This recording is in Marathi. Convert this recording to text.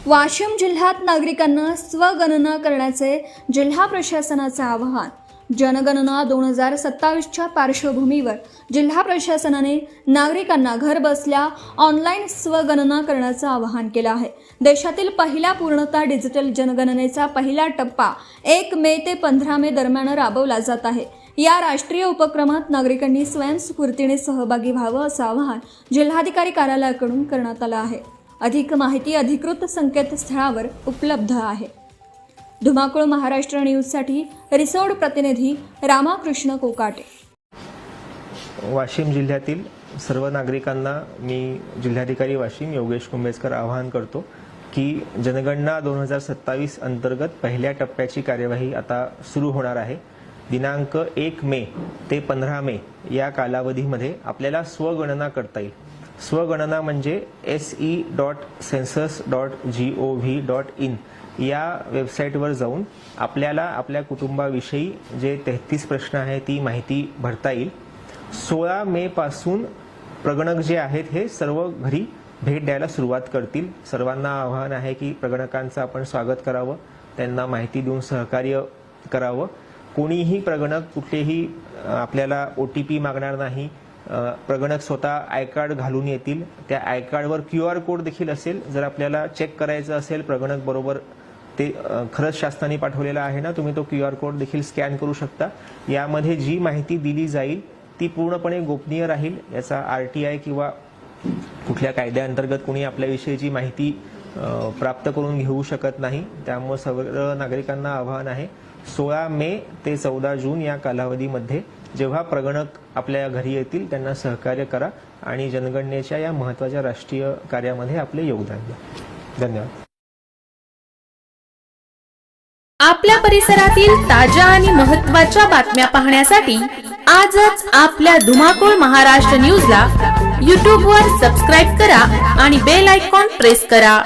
वाशिम जिल्ह्यात नागरिकांना स्वगणना करण्याचे जिल्हा प्रशासनाचे आवाहन। जनगणना 2027च्या पार्श्वभूमीवर जिल्हा प्रशासनाने नागरिकांना घर बसल्या ऑनलाईन स्वगणना करण्याचे आवाहन केले आहे। देशातील पहिल्या पूर्णतः डिजिटल जनगणनेचा पहिला टप्पा 1 मे ते 15 मे दरम्यान राबवला जात आहे। या राष्ट्रीय उपक्रमात नागरिकांनी स्वयंस्फूर्तीने सहभागी व्हावे असे आवाहन जिल्हाधिकारी कार्यालयाकडून करण्यात आले आहे। अधिक माहिती अधिकृत संकेतस्थळावर उपलब्ध आहे। धुमाकूळ महाराष्ट्र न्यूजसाठी रिसोड प्रतिनिधी रामाकृष्ण कोकाटे। वाशिम जिल्ह्यातील सर्व नागरिकांना मी जिल्हाधिकारी वाशिम योगेश कुंभेजकर आवाहन करतो की जनगणना 2027 अंतर्गत पहिल्या टप्प्याची कार्यवाही आता सुरू होणार आहे। दिनांक 1 मे ते 15 मे या कालावधीमध्ये आपल्याला स्वगणना करता येईल। स्वगणना म्हणजे se.census.gov.in या वेबसाईटवर जाऊन आपल्याला आपल्या कुटुंबाविषयी जे 33 प्रश्न आहेत ती माहिती भरता येईल। 16 मे पासून प्रगणक जे आहेत हे सर्व घरी भेट द्यायला सुरुवात करतील। सर्वांना आवाहन आहे की प्रगणकांचं आपण स्वागत करावं, त्यांना माहिती देऊन सहकार्य करावं। कोणीही प्रगणक कुठेही आपल्याला OTP मागणार नाही। प्रगणक स्वतः आय कार्ड घालून येतील। त्या आय कार्डवर QR कोड देखील असेल। जर आपल्याला चेक करायचं असेल प्रगणक बरोबर ते खरंच शासनाने पाठवलेला आहे ना, तुम्ही तो QR कोड देखील स्कॅन करू शकता। यामध्ये जी माहिती दिली जाईल ती पूर्णपणे गोपनीय राहील। याचा RTI किंवा कुठल्या कायद्याअंतर्गत कोणी आपल्याविषयीची माहिती प्राप्त करून घेऊ शकत नाही। त्यामुळे सर्व नागरिकांना आवाहन आहे 16 मे ते 14 जून या कालावधीमध्ये जेव्हा प्रगणक आपल्या घरी येतील त्यांना सहकार्य करा आणि जनगणनेच्या या महत्त्वाच्या राष्ट्रीय कार्यामध्ये आपले योगदान द्या। धन्यवाद। आपल्या परिसरातील ताज्या आणि महत्त्वाच्या बातम्या पाहण्यासाठी आजच आपल्या धुमाकूळ महाराष्ट्र न्यूजला YouTube वर सबस्क्राइब करा आणि बेल आयकॉन प्रेस करा।